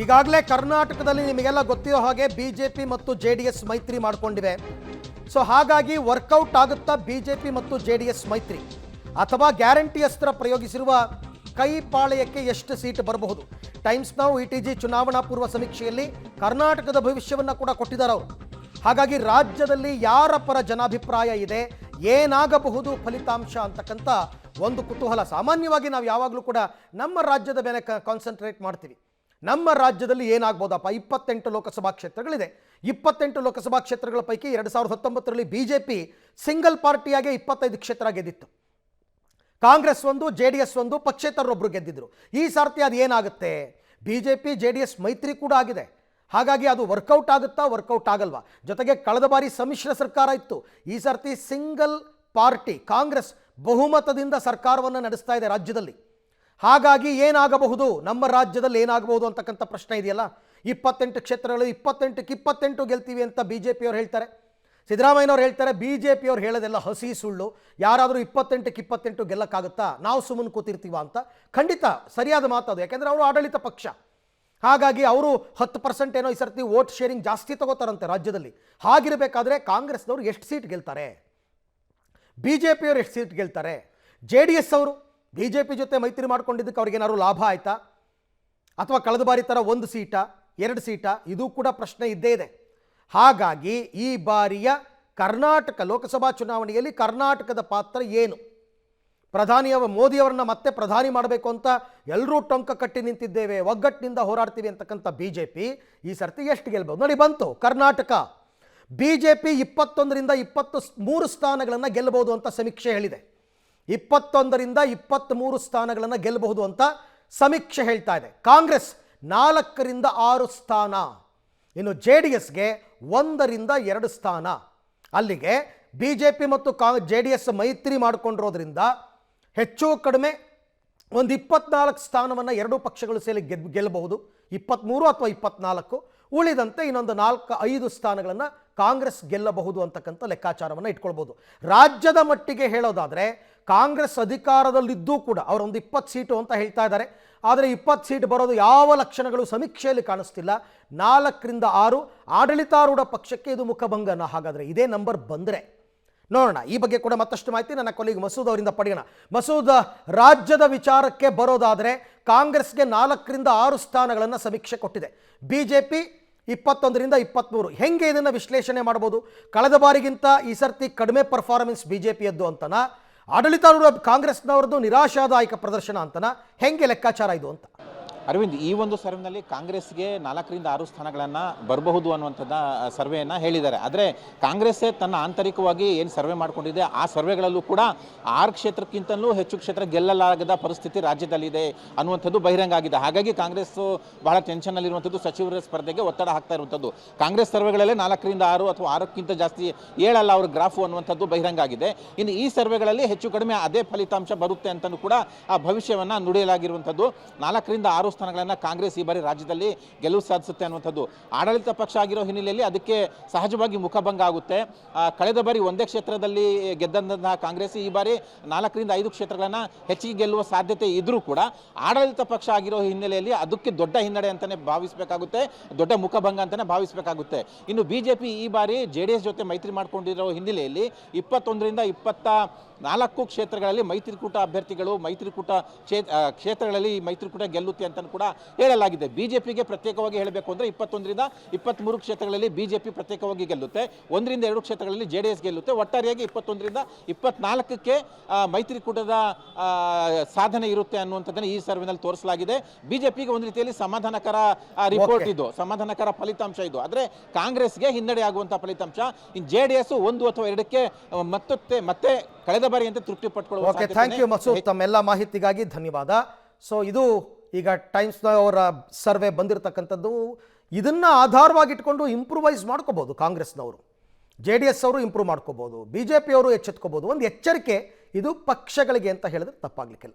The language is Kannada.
ಈಗಾಗಲೇ ಕರ್ನಾಟಕದಲ್ಲಿ ನಿಮಗೆಲ್ಲ ಗೊತ್ತಿರೋ ಹಾಗೆ ಬಿಜೆಪಿ ಮತ್ತು ಜೆಡಿಎಸ್ ಮೈತ್ರಿ ಮಾಡಿಕೊಂಡಿವೆ. ಸೊ ಹಾಗಾಗಿ ವರ್ಕೌಟ್ ಆಗುತ್ತಾ ಬಿಜೆಪಿ ಮತ್ತು ಜೆಡಿಎಸ್ ಮೈತ್ರಿ, ಅಥವಾ ಗ್ಯಾರಂಟಿ ಅಸ್ತ್ರ ಪ್ರಯೋಗಿಸಿರುವ ಕೈ ಪಾಳೆಯಕ್ಕೆ ಎಷ್ಟು ಸೀಟ್ ಬರಬಹುದು? ಟೈಮ್ಸ್ ನೌ ಇಟಿಜಿ ಚುನಾವಣಾ ಪೂರ್ವ ಸಮೀಕ್ಷೆಯಲ್ಲಿ ಕರ್ನಾಟಕದ ಭವಿಷ್ಯವನ್ನು ಕೂಡ ಕೊಟ್ಟಿದ್ದಾರೆ ಅವರು. ಹಾಗಾಗಿ ರಾಜ್ಯದಲ್ಲಿ ಯಾರ ಪರ ಜನಾಭಿಪ್ರಾಯ ಇದೆ, ಏನಾಗಬಹುದು ಫಲಿತಾಂಶ ಅಂತಕ್ಕಂಥ ಒಂದು ಕುತೂಹಲ. ಸಾಮಾನ್ಯವಾಗಿ ನಾವು ಯಾವಾಗಲೂ ಕೂಡ ನಮ್ಮ ರಾಜ್ಯದ ಮೇಲೆ ಕಾನ್ಸಂಟ್ರೇಟ್ ಮಾಡ್ತೀವಿ. ನಮ್ಮ ರಾಜ್ಯದಲ್ಲಿ ಏನಾಗ್ಬೋದಪ್ಪ? 28 ಲೋಕಸಭಾ ಕ್ಷೇತ್ರಗಳಿದೆ. 28 ಲೋಕಸಭಾ ಕ್ಷೇತ್ರಗಳ ಪೈಕಿ 2019ರಲ್ಲಿ ಬಿಜೆಪಿ ಸಿಂಗಲ್ ಪಾರ್ಟಿಯಾಗೆ 25 ಕ್ಷೇತ್ರ ಗೆದ್ದಿತ್ತು. ಕಾಂಗ್ರೆಸ್ ಒಂದು, ಜೆಡಿಎಸ್ ಒಂದು, ಪಕ್ಷೇತರರೊಬ್ಬರು ಗೆದ್ದಿದ್ರು. ಈ ಸರ್ತಿ ಅದು ಏನಾಗುತ್ತೆ? ಬಿಜೆಪಿ ಜೆಡಿಎಸ್ ಮೈತ್ರಿ ಕೂಡ ಆಗಿದೆ. ಹಾಗಾಗಿ ಅದು ವರ್ಕೌಟ್ ಆಗುತ್ತಾ, ವರ್ಕೌಟ್ ಆಗಲ್ವಾ? ಜೊತೆಗೆ ಕಳೆದ ಬಾರಿ ಸಮ್ಮಿಶ್ರ ಸರ್ಕಾರ ಇತ್ತು. ಈ ಸರ್ತಿ ಸಿಂಗಲ್ ಪಾರ್ಟಿ ಕಾಂಗ್ರೆಸ್ ಬಹುಮತದಿಂದ ಸರ್ಕಾರವನ್ನು ನಡೆಸ್ತಾ ಇದೆ ರಾಜ್ಯದಲ್ಲಿ. ಹಾಗಾಗಿ ಏನಾಗಬಹುದು, ನಮ್ಮ ರಾಜ್ಯದಲ್ಲಿ ಏನಾಗಬಹುದು ಅಂತಕ್ಕಂಥ ಪ್ರಶ್ನೆ ಇದೆಯಲ್ಲ. 28 ಕ್ಷೇತ್ರಗಳು 28ಕ್ಕೆ 28 ಗೆಲ್ತೀವಿ ಅಂತ ಬಿಜೆಪಿಯವರು ಹೇಳ್ತಾರೆ. ಸಿದ್ದರಾಮಯ್ಯನವ್ರು ಹೇಳ್ತಾರೆ ಬಿಜೆಪಿಯವ್ರು ಹೇಳೋದೆಲ್ಲ ಹಸಿ ಸುಳ್ಳು. ಯಾರಾದರೂ 28ಕ್ಕೆ 28 ಗೆಲ್ಲಕ್ಕಾಗುತ್ತಾ? ನಾವು ಸುಮ್ಮನೆ ಕೂತಿರ್ತೀವ ಅಂತ? ಖಂಡಿತ ಸರಿಯಾದ ಮಾತದು. ಯಾಕೆಂದರೆ ಅವರು ಆಡಳಿತ ಪಕ್ಷ. ಹಾಗಾಗಿ ಅವರು 10% ಏನೋ ಈ ಸರ್ತಿ ವೋಟ್ ಶೇರಿಂಗ್ ಜಾಸ್ತಿ ತಗೋತಾರಂತೆ ರಾಜ್ಯದಲ್ಲಿ. ಹಾಗಿರಬೇಕಾದ್ರೆ ಕಾಂಗ್ರೆಸ್ನವರು ಎಷ್ಟು ಸೀಟ್ ಗೆಲ್ತಾರೆ? ಬಿಜೆಪಿಯವರು ಎಷ್ಟು ಸೀಟ್ ಗೆಲ್ತಾರೆ? ಜೆಡಿಎಸ್ ಅವರು ಬಿಜೆಪಿ ಜೊತೆ ಮೈತ್ರಿ ಮಾಡ್ಕೊಂಡಿದ್ದಕ್ಕೆ ಅವ್ರಿಗೇನಾದ್ರು ಲಾಭ ಆಯ್ತಾ? ಅಥವಾ ಕಳೆದ ಬಾರಿ ಥರ 1 ಸೀಟಾ 2 ಸೀಟಾ? ಇದು ಕೂಡ ಪ್ರಶ್ನೆ ಇದ್ದೇ ಇದೆ. ಹಾಗಾಗಿ ಈ ಬಾರಿಯ ಕರ್ನಾಟಕ ಲೋಕಸಭಾ ಚುನಾವಣೆಯಲ್ಲಿ ಕರ್ನಾಟಕದ ಪಾತ್ರ ಏನು? ಮೋದಿಯವರನ್ನ ಮತ್ತೆ ಪ್ರಧಾನಿ ಮಾಡಬೇಕು ಅಂತ ಎಲ್ಲರೂ ಟೊಂಕ ಕಟ್ಟಿ ನಿಂತಿದ್ದೇವೆ, ಒಗ್ಗಟ್ಟಿನಿಂದ ಹೋರಾಡ್ತೀವಿ ಅಂತಕ್ಕಂಥ ಬಿಜೆಪಿ ಈ ಸರ್ತಿ ಎಷ್ಟು ಗೆಲ್ಬಹುದು? ನೋಡಿ, ಬಂತು ಕರ್ನಾಟಕ. ಬಿಜೆಪಿ 21ರಿಂದ 23 ಸ್ಥಾನಗಳನ್ನು ಗೆಲ್ಲಬಹುದು ಅಂತ ಸಮೀಕ್ಷೆ ಹೇಳಿದೆ. 21ರಿಂದ 23 ಸ್ಥಾನಗಳನ್ನು ಗೆಲ್ಲಬಹುದು ಅಂತ ಸಮೀಕ್ಷೆ ಹೇಳ್ತಾ ಇದೆ. ಕಾಂಗ್ರೆಸ್ 4ರಿಂದ 6 ಸ್ಥಾನ, ಇನ್ನು ಜೆಡಿಎಸ್ಗೆ 1ರಿಂದ 2 ಸ್ಥಾನ. ಅಲ್ಲಿಗೆ ಬಿಜೆಪಿ ಮತ್ತು ಜೆಡಿಎಸ್ ಮೈತ್ರಿ ಮಾಡಿಕೊಂಡಿರೋದ್ರಿಂದ ಹೆಚ್ಚು ಕಡಿಮೆ ಒಂದು 24 ಸ್ಥಾನವನ್ನು ಎರಡೂ ಪಕ್ಷಗಳು ಸೇರಿ ಗೆಲ್ಲಬಹುದು. 23 ಅಥವಾ 24. ಉಳಿದಂತೆ ಇನ್ನೊಂದು 4-5 ಸ್ಥಾನಗಳನ್ನು ಕಾಂಗ್ರೆಸ್ ಗೆಲ್ಲಬಹುದು ಅಂತಕ್ಕಂಥ ಲೆಕ್ಕಾಚಾರವನ್ನು ಇಟ್ಕೊಳ್ಬೋದು. ರಾಜ್ಯದ ಮಟ್ಟಿಗೆ ಹೇಳೋದಾದರೆ ಕಾಂಗ್ರೆಸ್ ಅಧಿಕಾರದಲ್ಲಿದ್ದೂ ಕೂಡ ಅವರೊಂದು 20 ಸೀಟು ಅಂತ ಹೇಳ್ತಾ ಇದ್ದಾರೆ. ಆದರೆ 20 ಸೀಟ್ ಬರೋದು ಯಾವ ಲಕ್ಷಣಗಳು ಸಮೀಕ್ಷೆಯಲ್ಲಿ ಕಾಣಿಸ್ತಿಲ್ಲ. 4ರಿಂದ 6 ಆಡಳಿತಾರೂಢ ಪಕ್ಷಕ್ಕೆ ಇದು ಮುಖಭಂಗನ. ಹಾಗಾದರೆ ಇದೇ ನಂಬರ್ ಬಂದರೆ ನೋಡೋಣ. ಈ ಬಗ್ಗೆ ಕೂಡ ಮತ್ತಷ್ಟು ಮಾಹಿತಿ ನನ್ನ ಕೊಲೀಗ್ ಮಸೂದ್ ಅವರಿಂದ ಪಡೆಯೋಣ. ಮಸೂದ್, ರಾಜ್ಯದ ವಿಚಾರಕ್ಕೆ ಬರೋದಾದರೆ ಕಾಂಗ್ರೆಸ್ಗೆ 4ರಿಂದ 6 ಸ್ಥಾನಗಳನ್ನು ಸಮೀಕ್ಷೆ ಕೊಟ್ಟಿದೆ. ಬಿಜೆಪಿ 21ರಿಂದ 23. ಹೆಂಗೆ ಇದನ್ನು ವಿಶ್ಲೇಷಣೆ ಮಾಡ್ಬೋದು? ಕಳೆದ ಬಾರಿಗಿಂತ ಈ ಸರ್ತಿ ಕಡಿಮೆ ಪರ್ಫಾರ್ಮೆನ್ಸ್ ಬಿಜೆಪಿಯದ್ದು ಅಂತನಾ, ಆಡಳಿತಾರೂಢ ಕಾಂಗ್ರೆಸ್ನವರದ್ದು ನಿರಾಶಾದಾಯಕ ಪ್ರದರ್ಶನ ಅಂತನಾ? ಹೆಂಗೆ ಲೆಕ್ಕಾಚಾರ ಇದು ಅಂತ? ಅರವಿಂದ್, ಈ ಒಂದು ಸರ್ವೆನಲ್ಲಿ ಕಾಂಗ್ರೆಸ್ಗೆ 4ರಿಂದ 6 ಸ್ಥಾನಗಳನ್ನು ಬರಬಹುದು ಅನ್ನುವಂಥದ್ದ ಸರ್ವೆಯನ್ನು ಹೇಳಿದ್ದಾರೆ. ಆದರೆ ಕಾಂಗ್ರೆಸ್ಸೇ ತನ್ನ ಆಂತರಿಕವಾಗಿ ಏನು ಸರ್ವೆ ಮಾಡಿಕೊಂಡಿದೆ ಆ ಸರ್ವೆಗಳಲ್ಲೂ ಕೂಡ 6 ಕ್ಷೇತ್ರಕ್ಕಿಂತಲೂ ಹೆಚ್ಚು ಕ್ಷೇತ್ರ ಗೆಲ್ಲಲಾಗದ ಪರಿಸ್ಥಿತಿ ರಾಜ್ಯದಲ್ಲಿದೆ ಅನ್ನುವಂಥದ್ದು ಬಹಿರಂಗ ಆಗಿದೆ. ಹಾಗಾಗಿ ಕಾಂಗ್ರೆಸ್ ಬಹಳ ಟೆನ್ಷನ್ನಲ್ಲಿರುವಂಥದ್ದು, ಸಚಿವರ ಸ್ಪರ್ಧೆಗೆ ಒತ್ತಡ ಹಾಕ್ತಾ ಇರುವಂಥದ್ದು. ಕಾಂಗ್ರೆಸ್ ಸರ್ವೆಗಳಲ್ಲೇ 4ರಿಂದ 6 ಅಥವಾ 6ಕ್ಕಿಂತ ಜಾಸ್ತಿ ಹೇಳಲ್ಲ ಅವ್ರ ಗ್ರಾಫು ಅನ್ನುವಂಥದ್ದು ಬಹಿರಂಗ ಆಗಿದೆ. ಇನ್ನು ಈ ಸರ್ವೆಗಳಲ್ಲಿ ಹೆಚ್ಚು ಕಡಿಮೆ ಅದೇ ಫಲಿತಾಂಶ ಬರುತ್ತೆ ಅಂತಲೂ ಕೂಡ ಆ ಭವಿಷ್ಯವನ್ನು ನುಡಿಯಲಾಗಿರುವಂಥದ್ದು. 4ರಿಂದ 6 ಸ್ಥಾನಗಳನ್ನು ಕಾಂಗ್ರೆಸ್ ಈ ಬಾರಿ ರಾಜ್ಯದಲ್ಲಿ ಗೆಲುವು ಸಾಧಿಸುತ್ತೆ ಅನ್ನುವಂಥದ್ದು. ಆಡಳಿತ ಪಕ್ಷ ಆಗಿರೋ ಹಿನ್ನೆಲೆಯಲ್ಲಿ ಅದಕ್ಕೆ ಸಹಜವಾಗಿ ಮುಖಭಂಗ ಆಗುತ್ತೆ. ಕಳೆದ ಬಾರಿ ಒಂದೇ ಕ್ಷೇತ್ರದಲ್ಲಿ ಗೆದ್ದಂತಹ ಕಾಂಗ್ರೆಸ್ ಈ ಬಾರಿ 4ರಿಂದ 5 ಕ್ಷೇತ್ರಗಳನ್ನು ಹೆಚ್ಚಿಗೆ ಗೆಲ್ಲುವ ಸಾಧ್ಯತೆ ಇದ್ರೂ ಕೂಡ ಆಡಳಿತ ಪಕ್ಷ ಆಗಿರೋ ಹಿನ್ನೆಲೆಯಲ್ಲಿ ಅದಕ್ಕೆ ದೊಡ್ಡ ಹಿನ್ನಡೆ ಅಂತಲೇ ಭಾವಿಸಬೇಕಾಗುತ್ತೆ, ದೊಡ್ಡ ಮುಖಭಂಗ ಅಂತಲೇ ಭಾವಿಸಬೇಕಾಗುತ್ತೆ. ಇನ್ನು ಬಿಜೆಪಿ ಈ ಬಾರಿ ಜೆಡಿಎಸ್ ಜೊತೆ ಮೈತ್ರಿ ಮಾಡಿಕೊಂಡಿರೋ ಹಿನ್ನೆಲೆಯಲ್ಲಿ 21ರಿಂದ 24 ಕ್ಷೇತ್ರಗಳಲ್ಲಿ ಮೈತ್ರಿಕೂಟ ಅಭ್ಯರ್ಥಿಗಳು ಮೈತ್ರಿಕೂಟ ಕ್ಷೇತ್ರಗಳಲ್ಲಿ ಮೈತ್ರಿಕೂಟ ಗೆಲ್ಲುತ್ತೆ ಅಂತ ಕೂಡ ಹೇಳಲಾಗಿದೆ. ಬಿಜೆಪಿಗೆ ಪ್ರತ್ಯೇಕವಾಗಿ ಹೇಳಬೇಕು ಅಂದರೆ 21ರಿಂದ 23 ಕ್ಷೇತ್ರಗಳಲ್ಲಿ ಬಿಜೆಪಿ ಪ್ರತ್ಯೇಕವಾಗಿ ಗೆಲ್ಲುತ್ತೆ, 1ರಿಂದ 2 ಕ್ಷೇತ್ರಗಳಲ್ಲಿ ಜೆಡಿಎಸ್ ಗೆಲ್ಲುತ್ತೆ. ಒಟ್ಟಾರೆಯಾಗಿ 21ರಿಂದ 24ಕ್ಕೆ ಮೈತ್ರಿಕೂಟದ ಸಾಧನೆ ಇರುತ್ತೆ ಅನ್ನುವಂಥದ್ದನ್ನು ಈ ಸರ್ವೆನಲ್ಲಿ ತೋರಿಸಲಾಗಿದೆ. ಬಿಜೆಪಿಗೆ ಒಂದು ರೀತಿಯಲ್ಲಿ ಸಮಾಧಾನಕರ ರಿಪೋರ್ಟ್ ಇದು, ಸಮಾಧಾನಕರ ಫಲಿತಾಂಶ ಇದು. ಆದರೆ ಕಾಂಗ್ರೆಸ್ಗೆ ಹಿನ್ನಡೆ ಆಗುವಂತಹ ಫಲಿತಾಂಶ. ಇನ್ನು ಜೆಡಿಎಸ್ 1 ಅಥವಾ 2ಕ್ಕೆ ಮತ್ತೆ ಕಳೆದ ಬಾರಿ ಅಂತ ತೃಪ್ತಿ ಪಟ್ಕೊಳ್ಳುವ. ಓಕೆ, ಥ್ಯಾಂಕ್ ಯು ಮಸೂದ್, ತಮ್ಮೆಲ್ಲ ಮಾಹಿತಿಗಾಗಿ ಧನ್ಯವಾದ. ಸೊ ಇದು ಈಗ ಟೈಮ್ಸ್ ಅವರ ಸರ್ವೆ ಬಂದಿರತಕ್ಕಂಥದ್ದು. ಇದನ್ನು ಆಧಾರವಾಗಿಟ್ಕೊಂಡು ಇಂಪ್ರೂವೈಸ್ ಮಾಡ್ಕೋಬೋದು ಕಾಂಗ್ರೆಸ್ನವರು, ಜೆಡಿಎಸ್ ಅವರು ಇಂಪ್ರೂವ್ ಮಾಡ್ಕೋಬೋದು, ಬಿಜೆಪಿಯವರು ಎಚ್ಚೆತ್ಕೋಬೋದು. ಒಂದು ಎಚ್ಚರಿಕೆ ಇದು ಪಕ್ಷಗಳಿಗೆ ಅಂತ ಹೇಳಿದ್ರೆ ತಪ್ಪಾಗಲಿಕ್ಕಿಲ್ಲ.